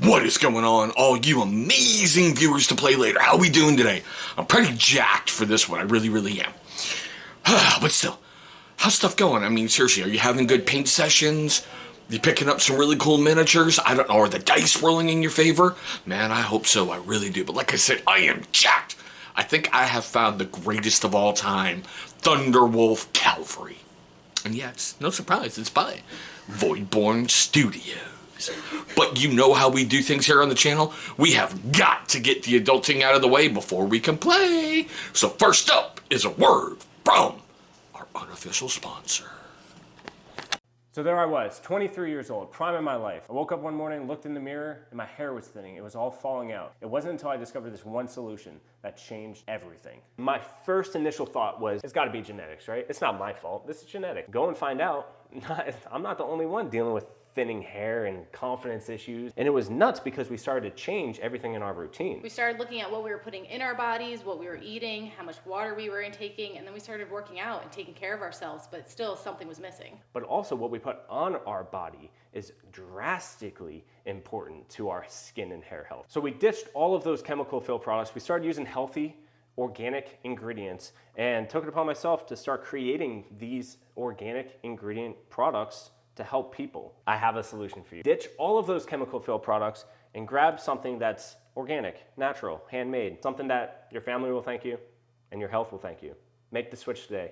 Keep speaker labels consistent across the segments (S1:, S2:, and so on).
S1: What is going on, all you amazing viewers to Play Later? How we doing today? I'm pretty jacked for this one. I really, really am. But still, how's stuff going? I mean, seriously, are you having good paint sessions? You picking up some really cool miniatures? I don't know, are the dice rolling in your favor? Man, I hope so. I really do. But like I said, I am jacked. I think I have found the greatest of all time, Thunderwolf Calvary. And yeah, it's no surprise, it's by Void Borne Studios. But you know how we do things here on the channel. We have got to get the adulting out of the way before we can play. So first up is a word from our unofficial sponsor.
S2: So there I was, 23 years old, prime of my life. I woke up one morning, looked in the mirror, and my hair was thinning. It was all falling out. It wasn't until I discovered this one solution that changed everything. My first initial thought was, it's gotta be genetics, right? It's not my fault, this is genetic. Go and find out. I'm not the only one dealing with thinning hair and confidence issues. And it was nuts because we started to change everything in our routine.
S3: We started looking at what we were putting in our bodies, what we were eating, how much water we were intaking, and then we started working out and taking care of ourselves, but still something was missing.
S2: But also what we put on our body is drastically important to our skin and hair health. So we ditched all of those chemical filled products. We started using healthy, organic ingredients and took it upon myself to start creating these organic ingredient products to help people. I have a solution for you. Ditch all of those chemical filled products and grab something that's organic, natural, handmade, something that your family will thank you and your health will thank you. Make the switch today.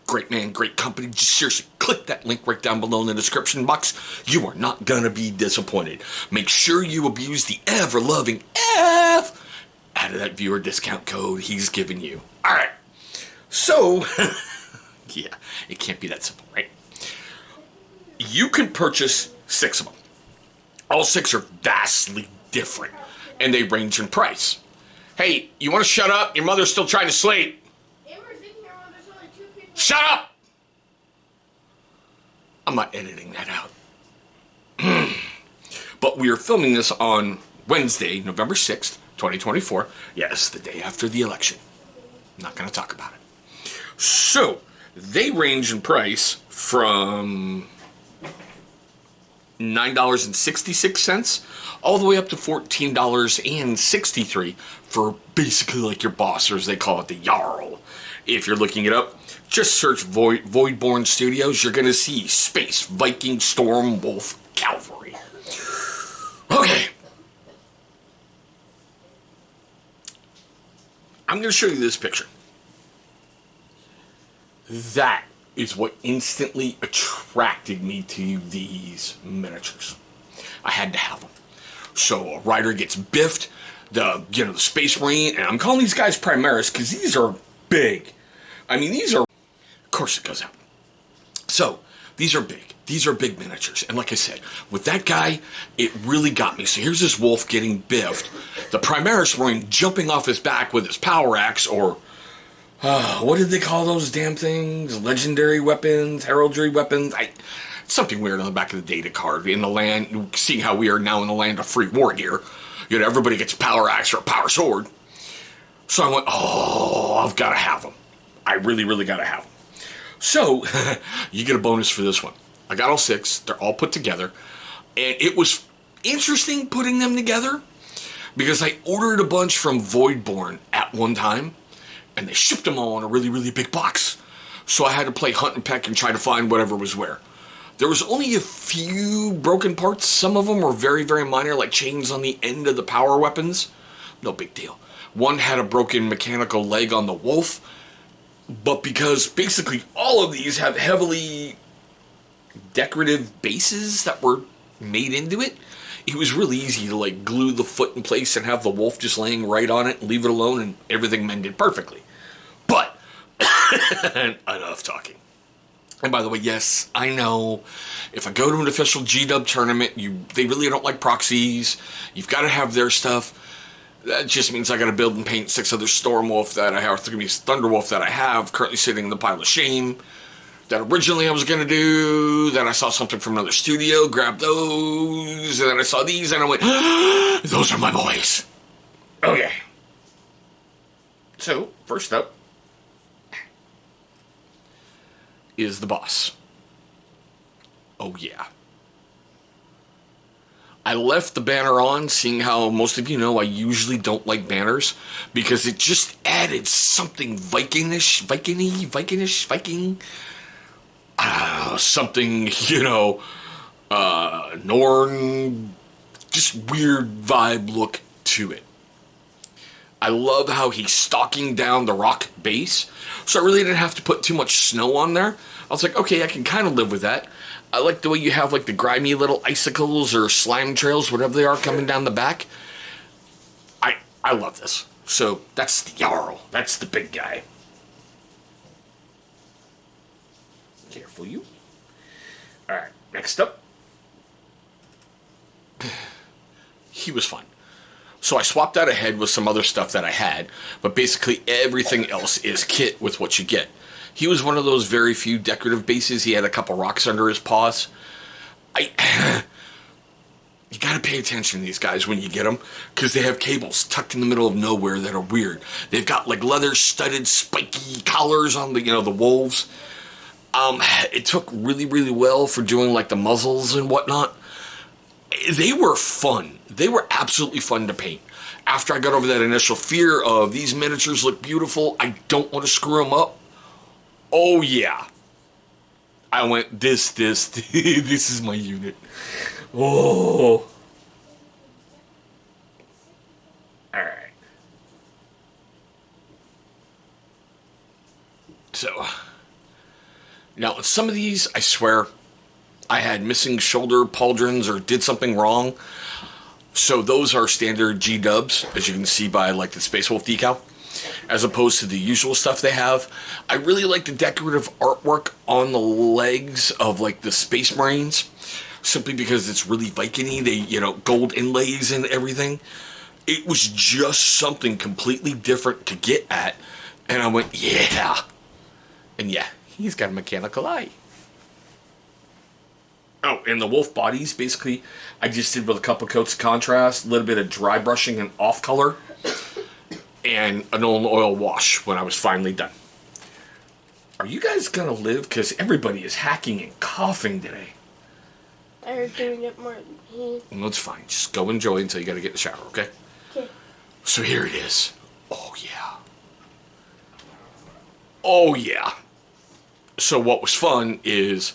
S1: Great man, great company. Just seriously, click that link right down below in the description box. You are not gonna be disappointed. Make sure you abuse the ever-loving F out of that viewer discount code he's giving you. All right, so, yeah, it can't be that simple, right? You can purchase 6 of them. All 6 are vastly different, and they range in price. Hey, you want to shut up? Your mother's still trying to sleep.
S4: Amber's in here when there's only 2 people.
S1: Shut up! I'm not editing that out. But we are filming this on Wednesday, November 6th, 2024. Yes, the day after the election. I'm not going to talk about it. So, they range in price from $9.66 all the way up to $14.63 for basically like your boss, or as they call it, the Jarl. If you're looking it up, just search Void Borne Studios. You're going to see Space Viking Storm Wolf Calvary. Okay. I'm going to show you this picture. That is what instantly attracted me to these miniatures. I had to have them. So a rider gets biffed, the Space Marine, and I'm calling these guys Primaris because these are big. I mean, these are, of course it goes out. So these are big. These are big miniatures. And like I said, with that guy, it really got me. So here's this wolf getting biffed. The Primaris Marine jumping off his back with his power axe, or what did they call those damn things? Legendary weapons, heraldry weapons. Something weird on the back of the data card. In the land, seeing how we are now in the land of free war here, everybody gets a power axe or a power sword. So I went, oh, I've got to have them. I really, really got to have them. So you get a bonus for this one. I got all 6. They're all put together, and it was interesting putting them together because I ordered a bunch from Void Borne at one time. And they shipped them all in a really, really big box. So I had to play hunt and peck and try to find whatever was where. There was only a few broken parts. Some of them were very, very minor, like chains on the end of the power weapons. No big deal. One had a broken mechanical leg on the wolf. But because basically all of these have heavily decorative bases that were made into it, it was really easy to like glue the foot in place and have the wolf just laying right on it and leave it alone and everything mended perfectly. But enough talking. And by the way, yes, I know if I go to an official G.O.A.T tournament, they really don't like proxies. You've got to have their stuff. That just means I got to build and paint 6 other Stormwolf that I have, Thunderwolf that I have currently sitting in the pile of shame. That originally I was going to do, then I saw something from another studio, grabbed those, and then I saw these, and I went, those are my boys. Okay. So, first up is the boss. Oh yeah. I left the banner on, seeing how most of you know I usually don't like banners, because it just added something Viking, something, Norn, just weird vibe look to it. I love how he's stalking down the rock base, so I really didn't have to put too much snow on there. I was like, okay, I can kind of live with that. I like the way you have like the grimy little icicles or slime trails, whatever they are, coming down the back. I love this. So that's the Jarl. That's the big guy. Careful, you. All right, next up. He was fun. So I swapped out a head with some other stuff that I had, but basically everything else is kit with what you get. He was one of those very few decorative bases. He had a couple rocks under his paws. You gotta pay attention to these guys when you get them, because they have cables tucked in the middle of nowhere that are weird. They've got like leather studded spiky collars on the wolves. It took really, really well for doing like the muzzles and whatnot. They were fun. They were absolutely fun to paint. After I got over that initial fear of these miniatures look beautiful, I don't want to screw them up. Oh yeah. I went, this is my unit. Oh. Alright. So, now in some of these, I swear, I had missing shoulder pauldrons or did something wrong. So those are standard G-dubs, as you can see by like the Space Wolf decal, as opposed to the usual stuff they have. I really like the decorative artwork on the legs of like the Space Marines, simply because it's really Viking-y. They, gold inlays and everything. It was just something completely different to get at, and I went, yeah. And yeah, he's got a mechanical eye. Oh, and the wolf bodies, basically, I just did with a couple coats of contrast, a little bit of dry brushing and off color, and an oil wash when I was finally done. Are you guys gonna live? Because everybody is hacking and coughing today.
S4: They're doing it more than me.
S1: No, it's fine. Just go enjoy until you gotta get in the shower, okay?
S4: Okay.
S1: So here it is. Oh, yeah. Oh, yeah. So what was fun is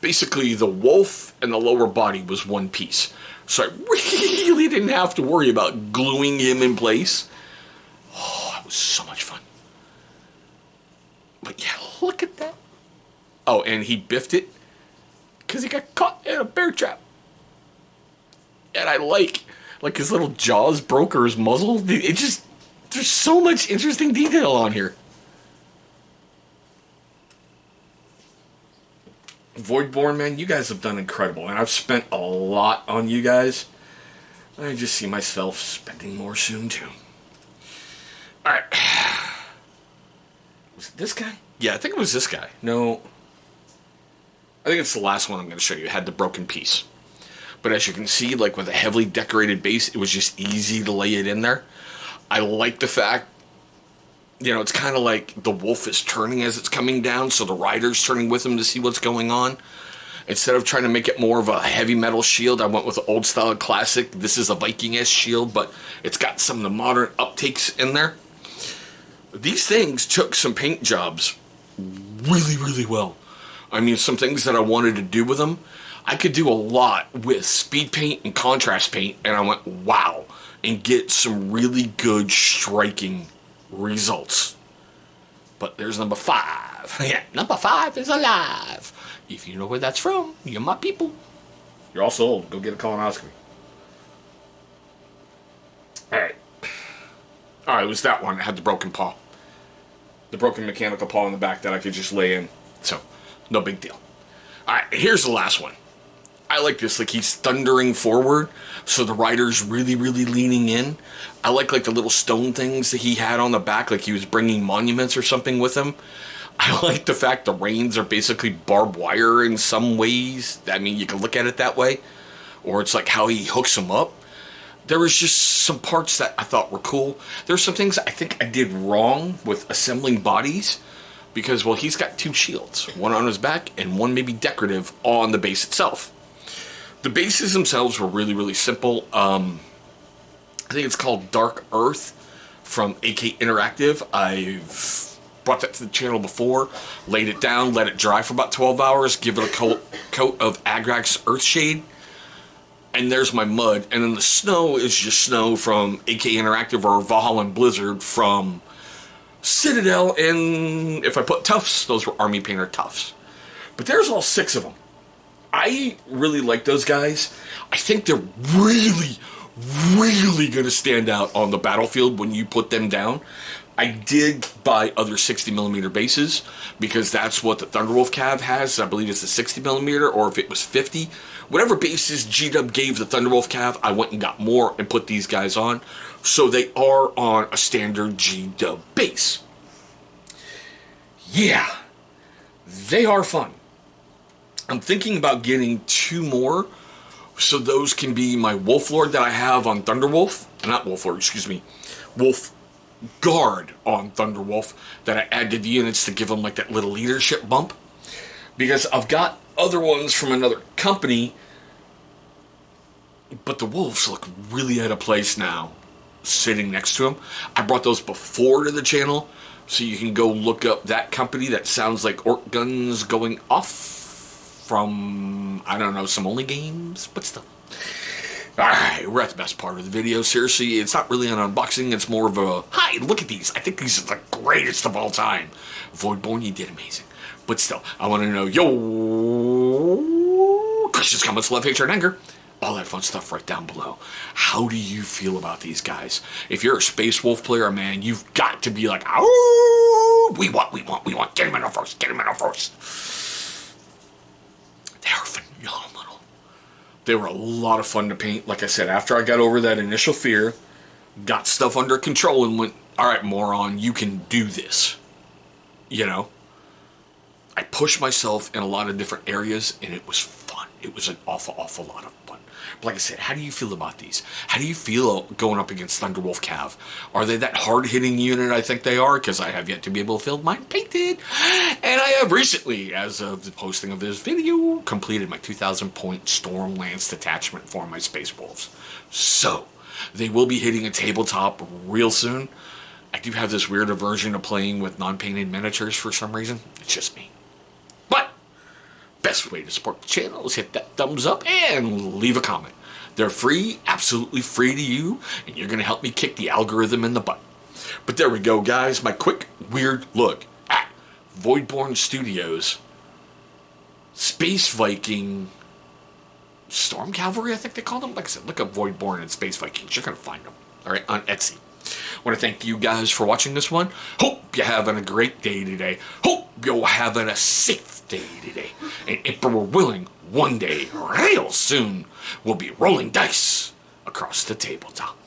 S1: basically the wolf and the lower body was one piece. So I really didn't have to worry about gluing him in place. Oh, it was so much fun. But yeah, look at that. Oh, and he biffed it because he got caught in a bear trap. And I like his little jaws broke or his muzzle. It just, there's so much interesting detail on here. Void Borne, man, you guys have done incredible, and I've spent a lot on you guys. I just see myself spending more soon, too. Alright. Was it this guy? Yeah, I think it was this guy. No. I think it's the last one I'm going to show you. It had the broken piece. But as you can see, like with a heavily decorated base, it was just easy to lay it in there. I like the fact, it's kind of like the wolf is turning as it's coming down, so the rider's turning with him to see what's going on. Instead of trying to make it more of a heavy metal shield, I went with the old style classic. This is a Viking-esque shield, but it's got some of the modern uptakes in there. These things took some paint jobs really, really well. I mean, some things that I wanted to do with them, I could do a lot with speed paint and contrast paint, and I went, wow, and get some really good striking results. But there's number 5. Yeah, number 5 is alive. If you know where that's from, you're my people. You're also old. Go get a colonoscopy. Alright, it was that one that had the broken paw. The broken mechanical paw in the back that I could just lay in. So, no big deal. Alright, here's the last one. I like this, like he's thundering forward, so the rider's really, really leaning in. I like the little stone things that he had on the back, like he was bringing monuments or something with him. I like the fact the reins are basically barbed wire in some ways. I mean, you can look at it that way. Or it's like how he hooks them up. There was just some parts that I thought were cool. There's some things I think I did wrong with assembling bodies. Because, well, he's got 2 shields. One on his back and one maybe decorative on the base itself. The bases themselves were really, really simple. I think it's called Dark Earth from AK Interactive. I've brought that to the channel before, laid it down, let it dry for about 12 hours, give it a coat of Agrax Earthshade, and there's my mud. And then the snow is just snow from AK Interactive or Valhalla Blizzard from Citadel, and if I put Tufts, those were Army Painter Tufts. But there's all 6 of them. I really like those guys. I think they're really, really going to stand out on the battlefield when you put them down. I did buy other 60mm bases because that's what the Thunderwolf Cav has. I believe it's a 60mm, or if it was 50. Whatever bases G.O.A.T gave the Thunderwolf Cav, I went and got more and put these guys on. So they are on a standard G.O.A.T base. Yeah, they are fun. I'm thinking about getting 2 more, so those can be my Wolf Lord that I have on Thunderwolf. Not Wolf Lord, excuse me. Wolf Guard on Thunderwolf that I add to the units to give them like that little leadership bump. Because I've got other ones from another company, but the wolves look really out of place now sitting next to them. I brought those before to the channel, so you can go look up that company that sounds like orc guns going off from, I don't know, some only games, but still. Alright, we're at the best part of the video. Seriously, it's not really an unboxing, it's more of a, hi, look at these. I think these are the greatest of all time. Void Borne, you did amazing. But still, I want to know, yo, questions, comments, love, hatred, and anger. All that fun stuff right down below. How do you feel about these guys? If you're a Space Wolf player, man, you've got to be like, oh, we want. Get him in our first, get him in our first. They are phenomenal. They were a lot of fun to paint. Like I said, after I got over that initial fear, got stuff under control and went, all right, moron, you can do this. You know? I pushed myself in a lot of different areas, and it was fun. It was an awful, awful lot of fun. But like I said, how do you feel about these? How do you feel going up against Thunderwolf Cav? Are they that hard-hitting unit I think they are? Because I have yet to be able to fill mine painted. And I have recently, as of the posting of this video, completed my 2,000-point Storm Lance detachment for my Space Wolves. So, they will be hitting a tabletop real soon. I do have this weird aversion to playing with non-painted miniatures for some reason. It's just me. But best way to support the channel is hit that thumbs up and leave a comment. They're free, absolutely free to you, and you're going to help me kick the algorithm in the butt. But there we go, guys. My quick, weird look at Void Borne Studios, Space Viking, Storm Calvary, I think they call them. Like I said, look up Void Borne and Space Vikings. You're going to find them, all right, on Etsy. I want to thank you guys for watching this one. Hope you're having a great day today. Hope you're having a safe day today. And if we're willing, one day, real soon, we'll be rolling dice across the tabletop.